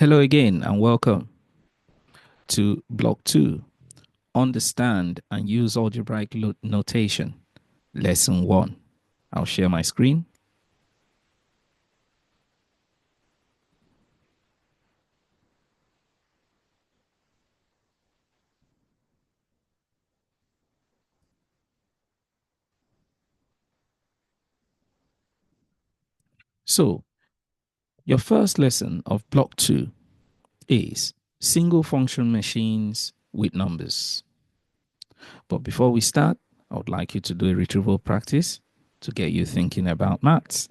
Hello again and welcome to Block 2. Understand and use algebraic notation. Lesson 1. I'll share my screen. So, your first lesson of Block 2 is single function machines with numbers. But before we start, I would like you to do a retrieval practice to get you thinking about maths.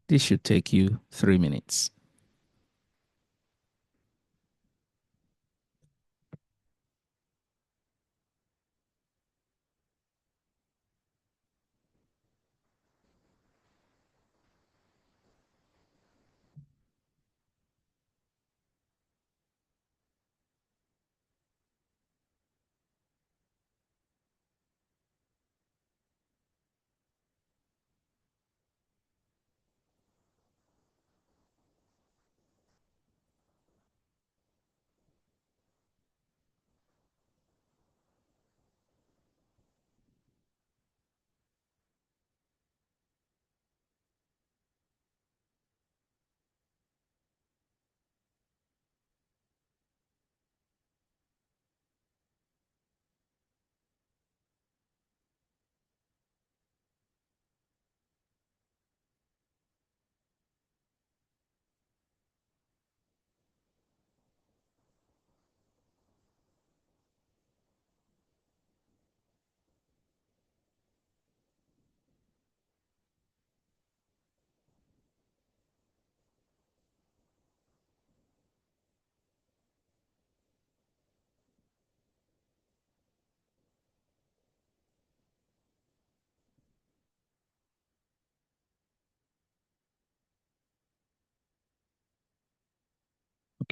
This should take you 3 minutes.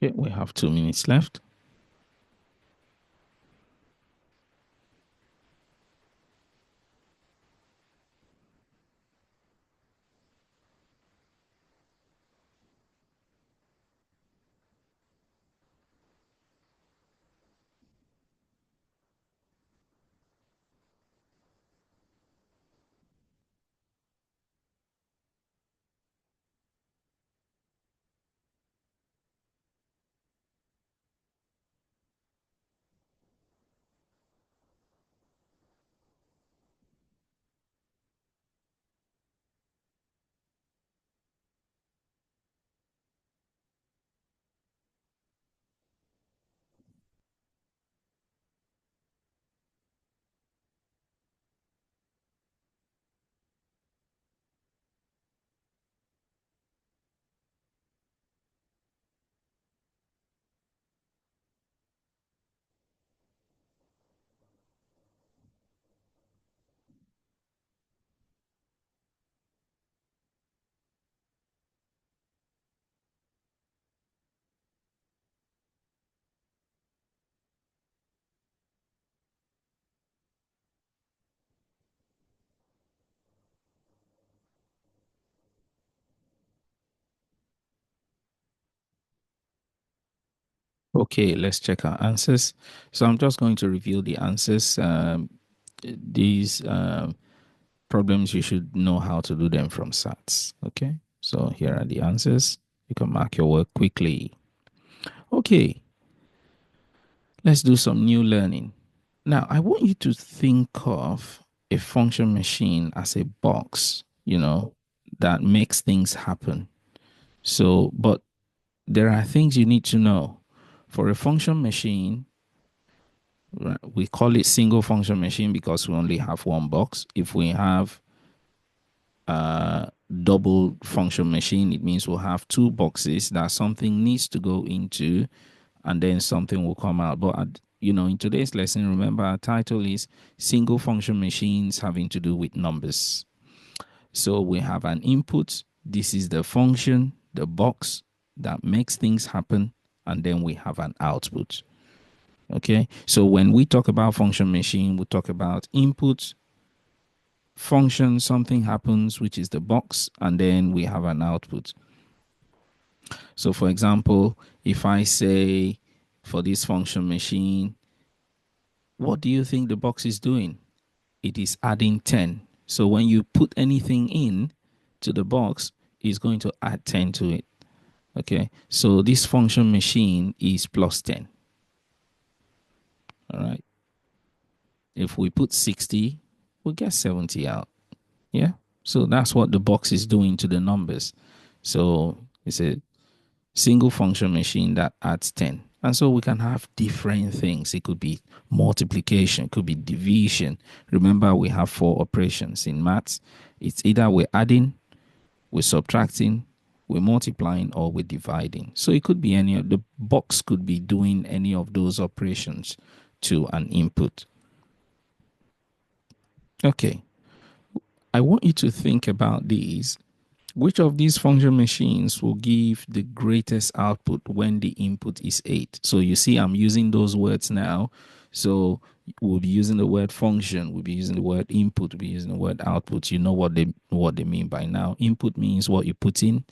Okay, we have 2 minutes left. Okay, let's check our answers. So I'm just going to review the answers. These problems, you should know how to do them from SATs. Okay, so here are the answers. You can mark your work quickly. Okay, let's do some new learning. Now, I want you to think of a function machine as a box, that makes things happen. So, but there are things you need to know. For a function machine, we call it single function machine because we only have one box. If we have a double function machine, it means we'll have two boxes that something needs to go into and then something will come out. But in today's lesson, remember our title is single function machines having to do with numbers. So we have an input. This is the function, the box that makes things happen, and then we have an output. Okay. So when we talk about function machine, we talk about input, function, something happens, which is the box, and then we have an output. So for example, if I say for this function machine, what do you think the box is doing? It is adding 10. So when you put anything in to the box, it's going to add 10 to it. Okay. So this function machine is plus 10. All right. If we put 60, we'll get 70 out. Yeah. So that's what the box is doing to the numbers. So it's a single function machine that adds 10. And so we can have different things. It could be multiplication, it could be division. Remember, we have four operations in maths. It's either we're adding, we're subtracting, we're multiplying, or we're dividing. So it could be any of the box could be doing any of those operations to an input. Okay. I want you to think about these. Which of these function machines will give the greatest output when the input is 8? So you see, I'm using those words now. So we'll be using the word function, we'll be using the word input, we'll be using the word output. You know what they mean by now. Input means what you put in,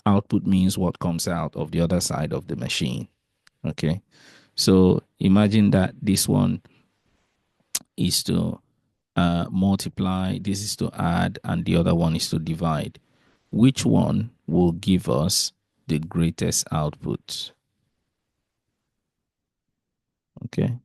output means what comes out of the other side of the machine. Okay. So imagine that this one is to multiply, this is to add, and the other one is to divide. Which one will give us the greatest output? Okay.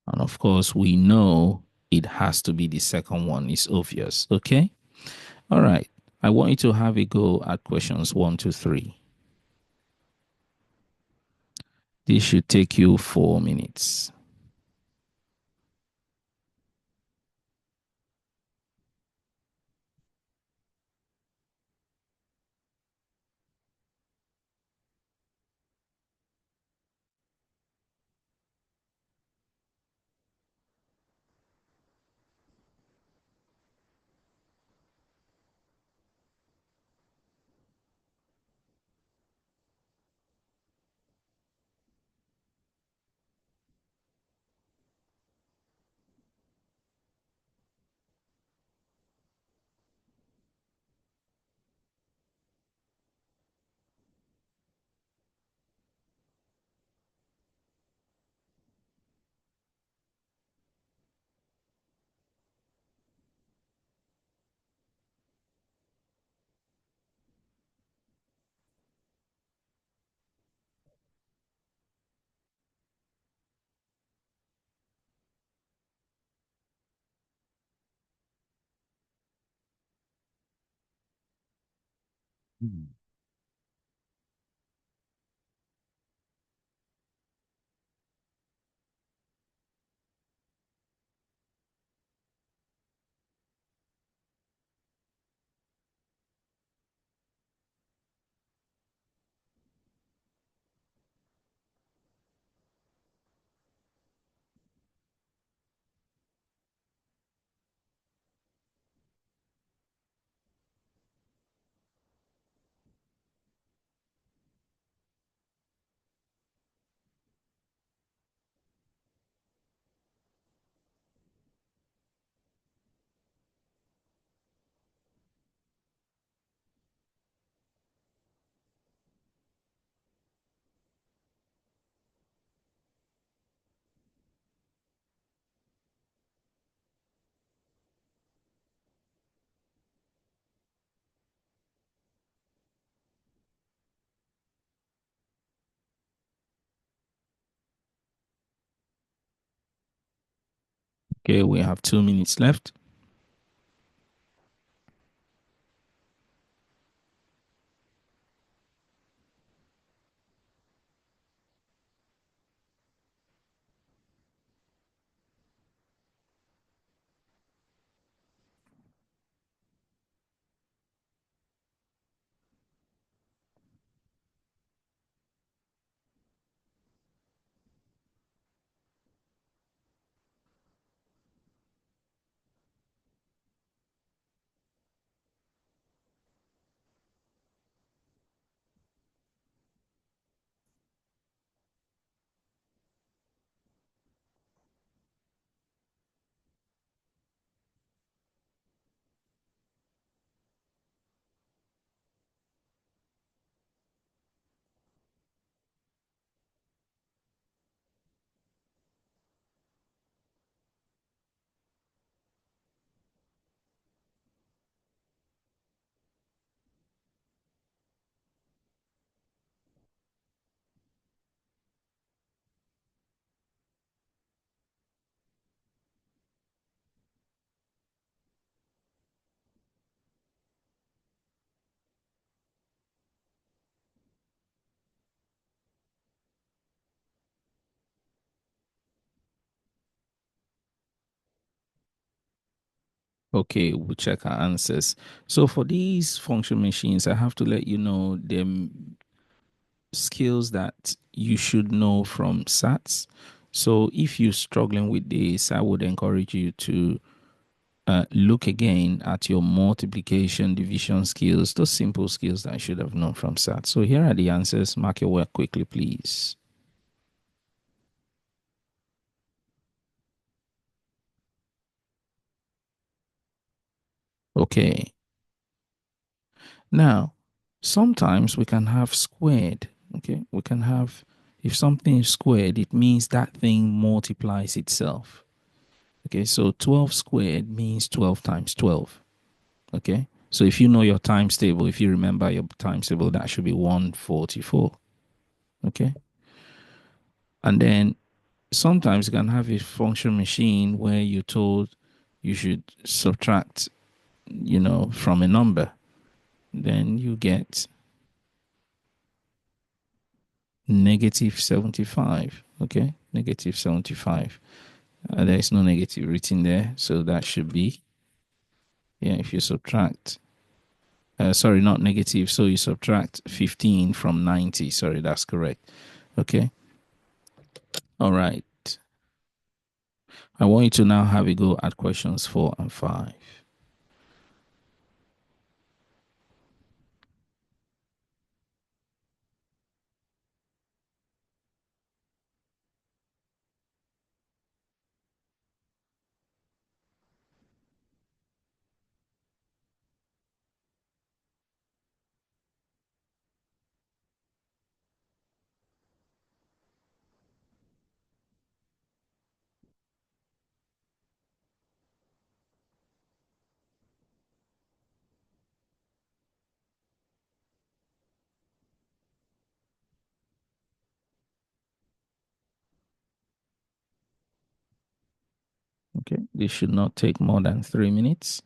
And of course, we know it has to be the second one. It's obvious. Okay. All right. I want you to have a go at questions 1 to 3. This should take you 4 minutes. Okay, we have 2 minutes left. Okay, we'll check our answers. So for these function machines, I have to let you know the skills that you should know from SATs. So if you're struggling with this, I would encourage you to look again at your multiplication, division skills, those simple skills that I should have known from SAT. So here are the answers. Mark your work quickly, please. Okay. Now, sometimes we can have squared. Okay. We can have, if something is squared, it means that thing multiplies itself. Okay. So 12 squared means 12 times 12. Okay. So if you know your times table, if you remember your times table, that should be 144. Okay. And then sometimes you can have a function machine where you're told you should subtract, from a number. Then you get negative 75. Okay. Negative 75. There is no negative written there. So that should be, yeah, if you subtract, sorry, not negative. So you subtract 15 from 90. Sorry, that's correct. Okay. All right. I want you to now have a go at questions 4 and 5. Okay. This should not take more than 3 minutes.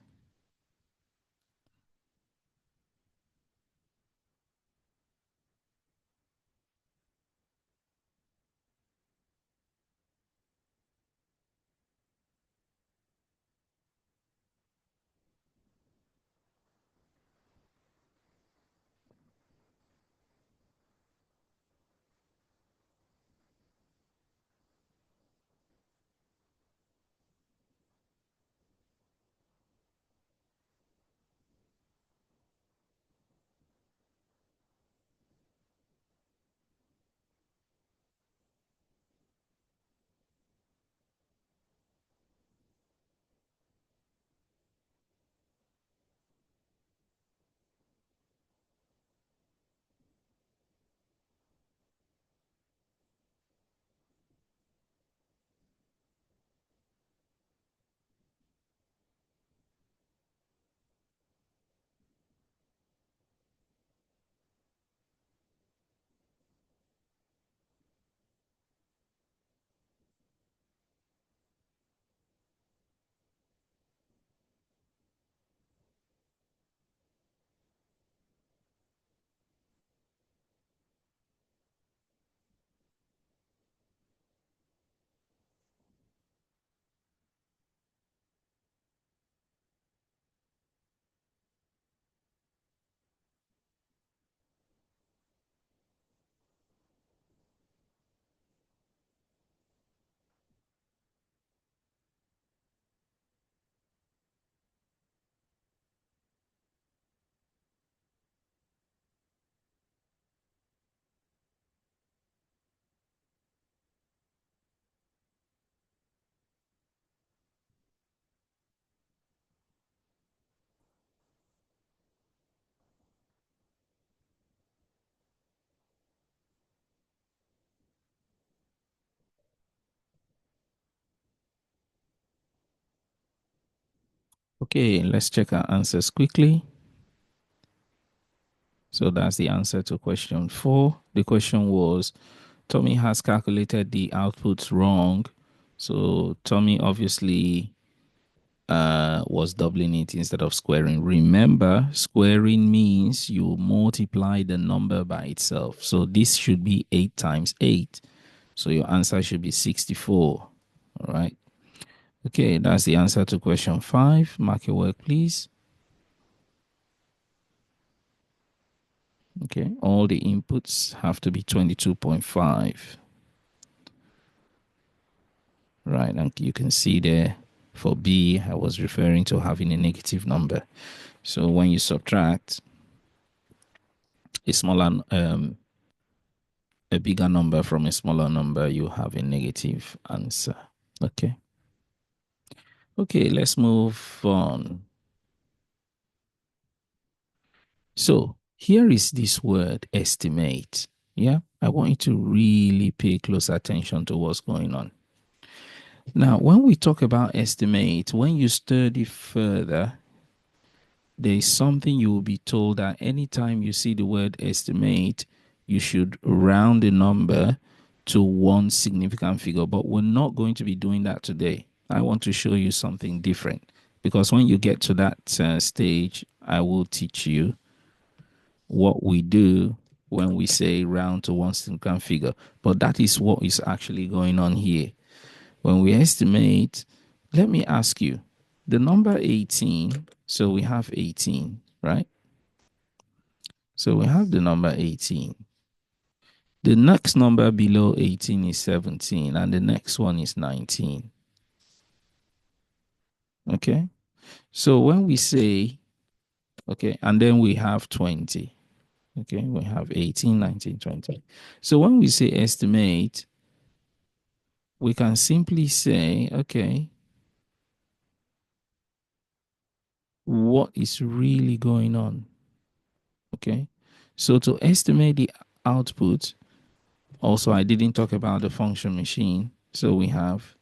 Okay, let's check our answers quickly. So that's the answer to question 4. The question was Tommy has calculated the outputs wrong. So Tommy obviously was doubling it instead of squaring. Remember, squaring means you multiply the number by itself. So this should be 8 times 8. So your answer should be 64. All right. Okay, that's the answer to question 5. Mark your work, please. Okay, all the inputs have to be 22.5. Right, and you can see there for B, I was referring to having a negative number. So when you subtract a smaller, a bigger number from a smaller number, you have a negative answer. Okay. Okay, let's move on. So here is this word estimate. Yeah, I want you to really pay close attention to what's going on. Now, when we talk about estimate, when you study further, there is something you will be told that anytime you see the word estimate, you should round the number to one significant figure. But we're not going to be doing that today. I want to show you something different because when you get to that stage, I will teach you what we do when we say round to one significant figure. But that is what is actually going on here. When we estimate, let me ask you the number 18. So we have 18, right? So we have the number 18. The next number below 18 is 17, and the next one is 19. Okay. So when we say, okay, and then we have 20. Okay, we have 18, 19, 20. So when we say estimate, we can simply say, okay, what is really going on? Okay. So to estimate the output, also I didn't talk about the function machine. So we have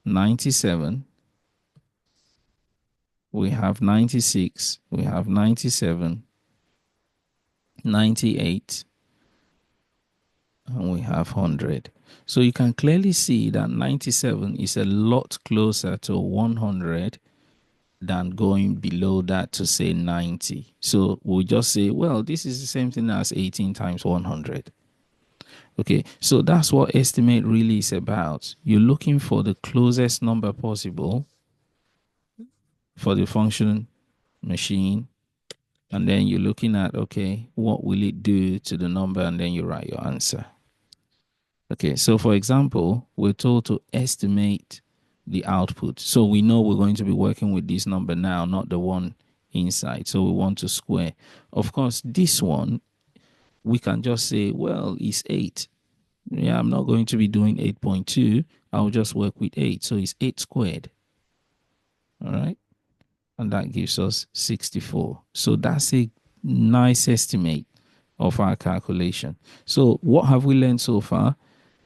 97, we have 96, we have 97, 98, and we have 100. So you can clearly see that 97 is a lot closer to 100 than going below that to say 90. So we'll just say, well, this is the same thing as 18 times 100. Okay, so that's what estimate really is about. You're looking for the closest number possible for the function machine, and then you're looking at, okay, what will it do to the number, and then you write your answer. Okay, so for example, we're told to estimate the output. So we know we're going to be working with this number now, not the one inside. So we want to square. Of course, this one, we can just say, well, it's 8. Yeah, I'm not going to be doing 8.2. I'll just work with 8. So it's 8 squared. All right. And that gives us 64. So that's a nice estimate of our calculation. So what have we learned so far?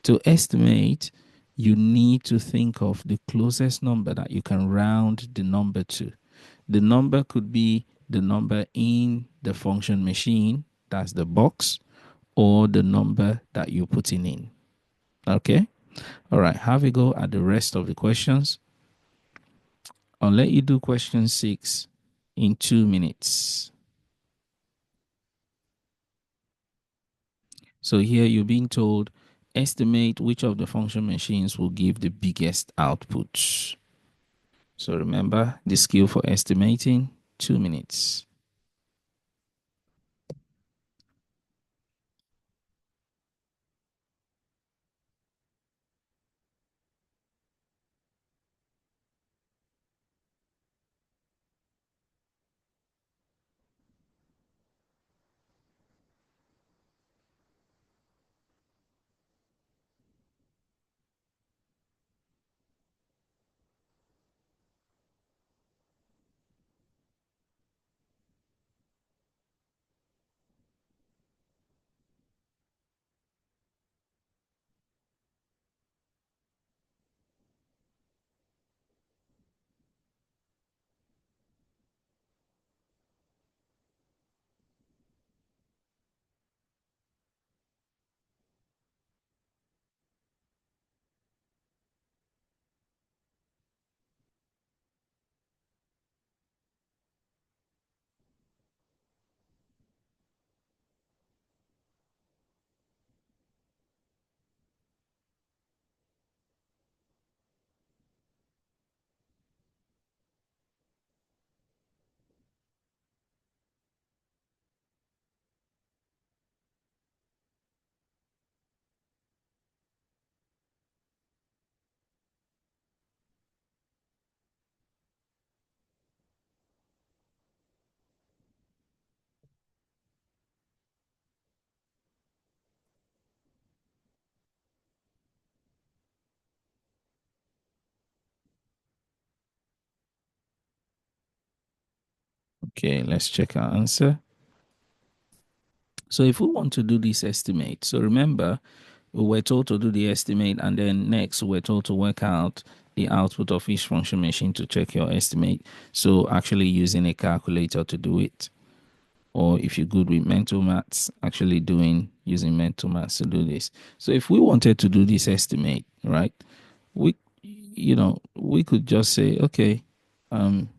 To estimate, you need to think of the closest number that you can round the number to. The number could be the number in the function machine, that's the box, or the number that you're putting in. Okay? All right, have a go at the rest of the questions. I'll let you do question 6 in 2 minutes. So here you're being told, estimate which of the function machines will give the biggest output. So remember the skill for estimating, 2 minutes. Okay, let's check our answer. So if we want to do this estimate, so remember, we were told to do the estimate, and then next we're told to work out the output of each function machine to check your estimate. So actually using a calculator to do it, or if you're good with mental maths, actually using mental maths to do this. So if we wanted to do this estimate, right, we we could just say, okay, um,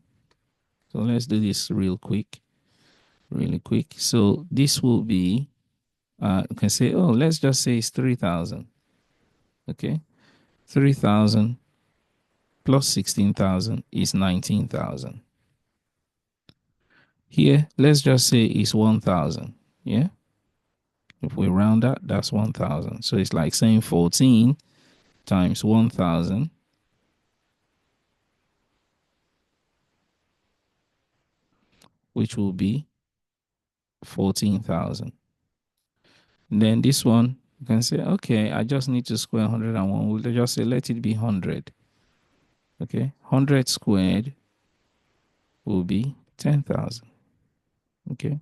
so let's do this really quick. So this will be, you can say, oh, let's just say it's 3,000. Okay, 3,000 plus 16,000 is 19,000. Here, let's just say it's 1,000. Yeah, if we round that, that's 1,000. So it's like saying 14 times 1,000, which will be 14,000. Then this one, you can say, okay, I just need to square 101. We'll just say, let it be 100. Okay, 100 squared will be 10,000. Okay,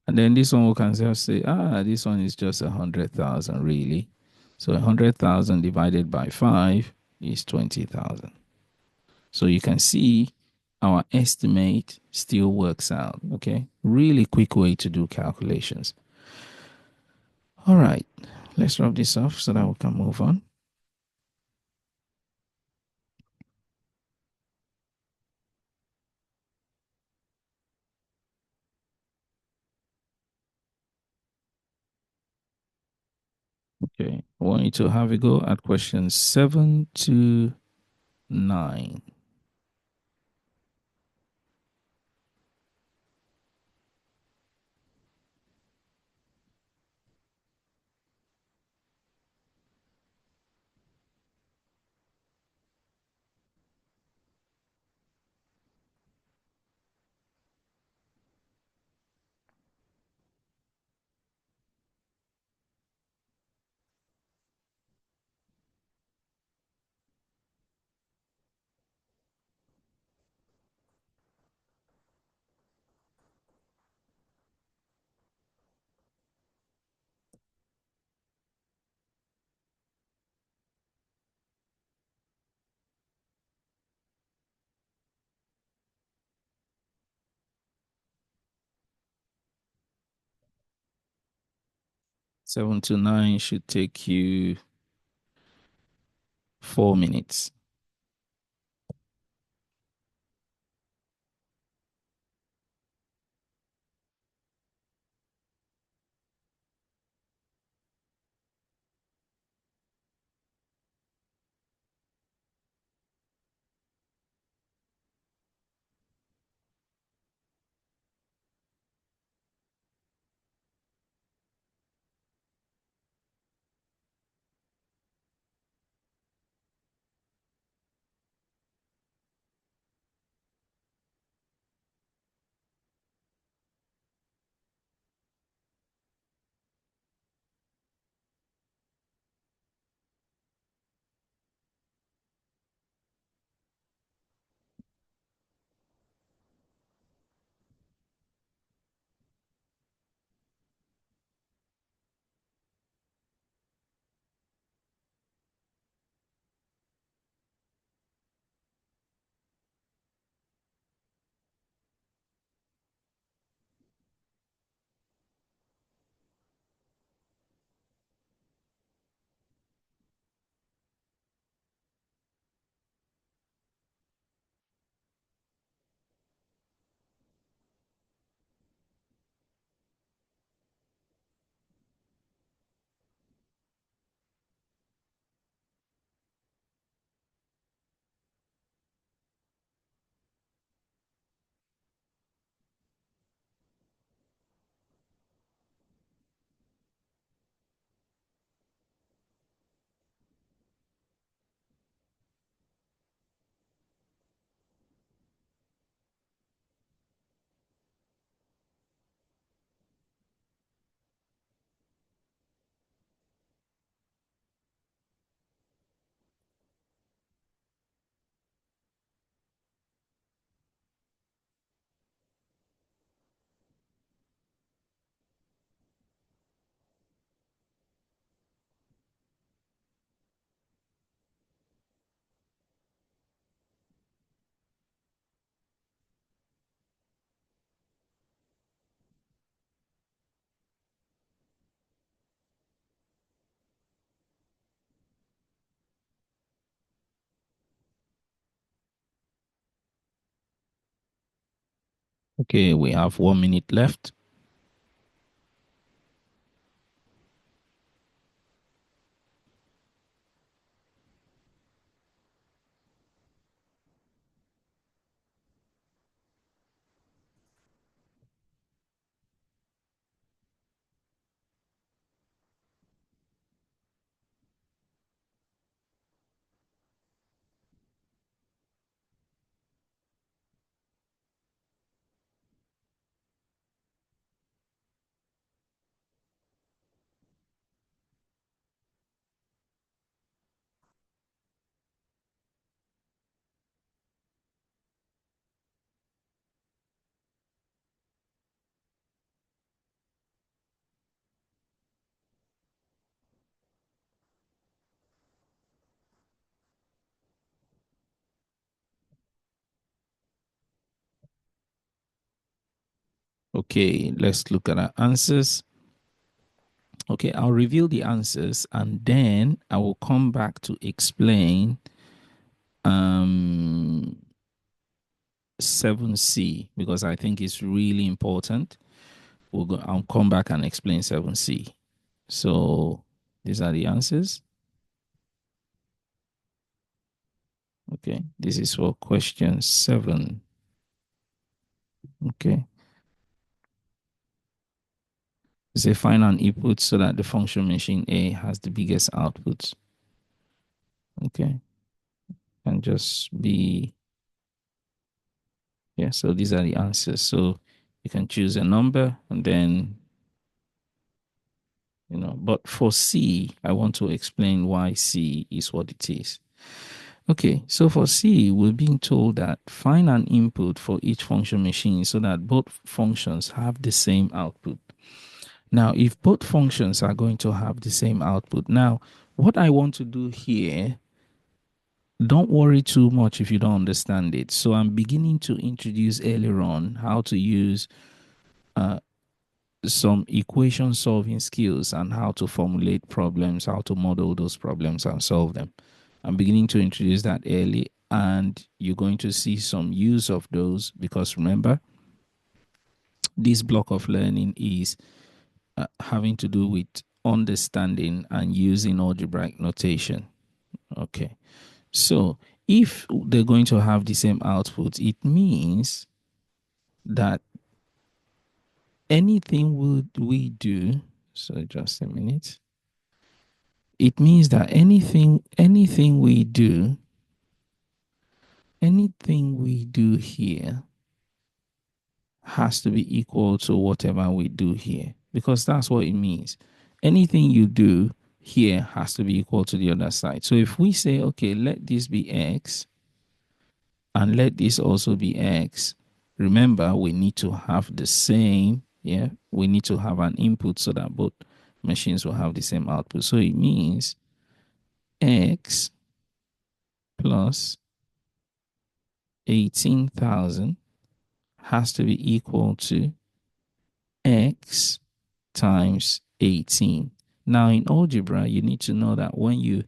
and then this one we can just say, this one is just 100,000 really. So 100,000 divided by 5 is 20,000. So you can see our estimate still works out. Okay, really quick way to do calculations. All right, let's wrap this off so that we can move on. Okay, I want you to have a go at questions 7 to 9. 7 to 9 should take you 4 minutes. Okay, we have 1 minute left. Okay, let's look at our answers. Okay, I'll reveal the answers and then I will come back to explain um 7C because I think it's really important. I'll come back and explain 7C. So these are the answers. Okay, this is for question 7. Okay, say find an input so that the function machine A has the biggest output. Okay, and just be, yeah, so these are the answers. So you can choose a number and then, but for C, I want to explain why C is what it is. Okay, so for C, we're being told that find an input for each function machine so that both functions have the same output. Now, if both functions are going to have the same output, now what I want to do here, don't worry too much if you don't understand it. So I'm beginning to introduce earlier on how to use uh, some equation solving skills and how to formulate problems, how to model those problems and solve them. I'm beginning to introduce that early, and you're going to see some use of those because remember, this block of learning is having to do with understanding and using algebraic notation. Okay, so if they're going to have the same output, it means that anything would we do, so just a minute, it means that anything we do here has to be equal to whatever we do here, because that's what it means. Anything you do here has to be equal to the other side. So if we say, okay, let this be x and let this also be x, remember we need to have the same, yeah, we need to have an input so that both machines will have the same output. So it means x plus 18,000 has to be equal to x times 18. Now in algebra, you need to know that when you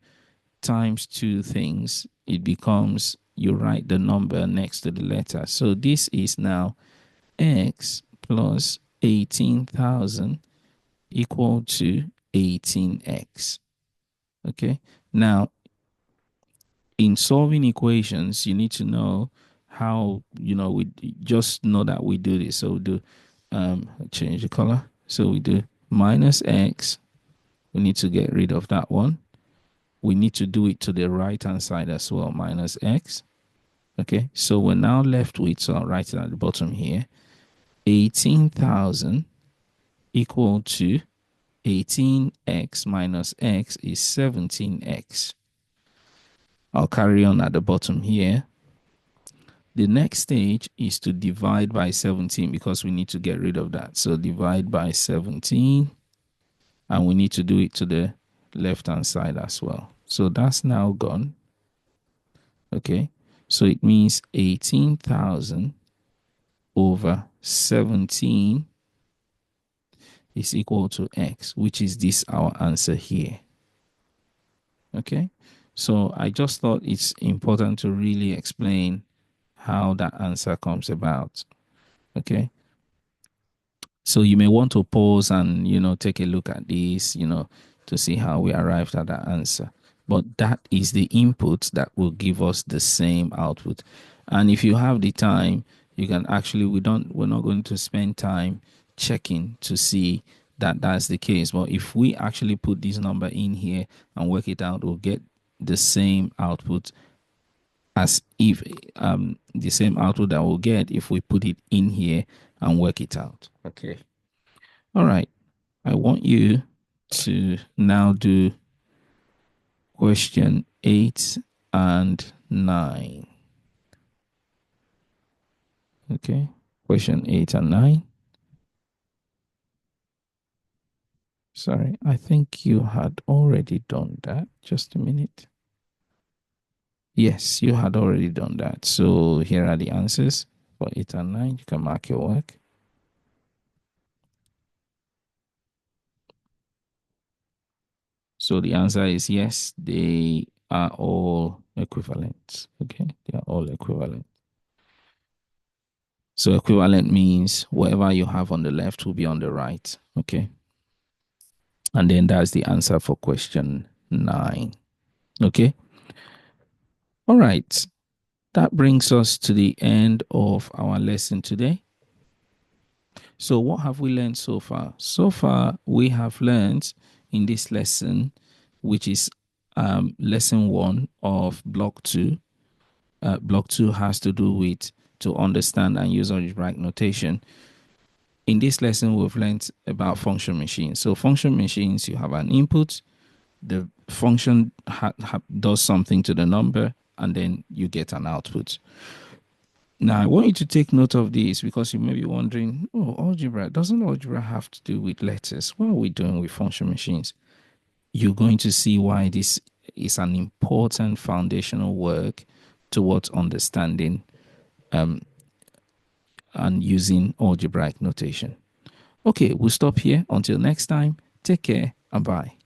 times two things, it becomes, you write the number next to the letter. So this is now x plus 18,000 equal to 18x. Okay. Now in solving equations, you need to know how, we just know that we do this. So we do, change the color. So we do minus x. We need to get rid of that one. We need to do it to the right hand side as well, minus x. Okay, so we're now left with, so I'll write it at the bottom here, 18,000 equal to 18x minus x is 17x. I'll carry on at the bottom here. The next stage is to divide by 17 because we need to get rid of that. So divide by 17, and we need to do it to the left hand side as well. So that's now gone. Okay, so it means 18,000 over 17 is equal to x, which is this our answer here. Okay, so I just thought it's important to really explain how that answer comes about. Okay. So you may want to pause and, take a look at this, to see how we arrived at that answer. But that is the input that will give us the same output. And if you have the time, you can actually, we're not going to spend time checking to see that that's the case. But if we actually put this number in here and work it out, we'll get the same output as if the same output that we'll get if we put it in here and work it out. Okay. All right. I want you to now do question 8 and 9. Okay. Question 8 and 9. Sorry, I think you had already done that. Just a minute. Yes, you had already done that. So here are the answers for 8 and 9. You can mark your work. So the answer is yes, they are all equivalent. Okay, they are all equivalent. So equivalent means whatever you have on the left will be on the right. Okay. And then that's the answer for question 9. Okay. All right. That brings us to the end of our lesson today. So, what have we learned so far? So far, we have learned in this lesson, which is lesson 1 of block 2. Block 2 has to do with to understand and use algebraic notation. In this lesson, we've learned about function machines. So, function machines, you have an input, the function does something to the number, and then you get an output. Now, I want you to take note of this because you may be wondering, oh, algebra, doesn't algebra have to do with letters? What are we doing with function machines? You're going to see why this is an important foundational work towards understanding and using algebraic notation. Okay, we'll stop here. Until next time, take care and bye.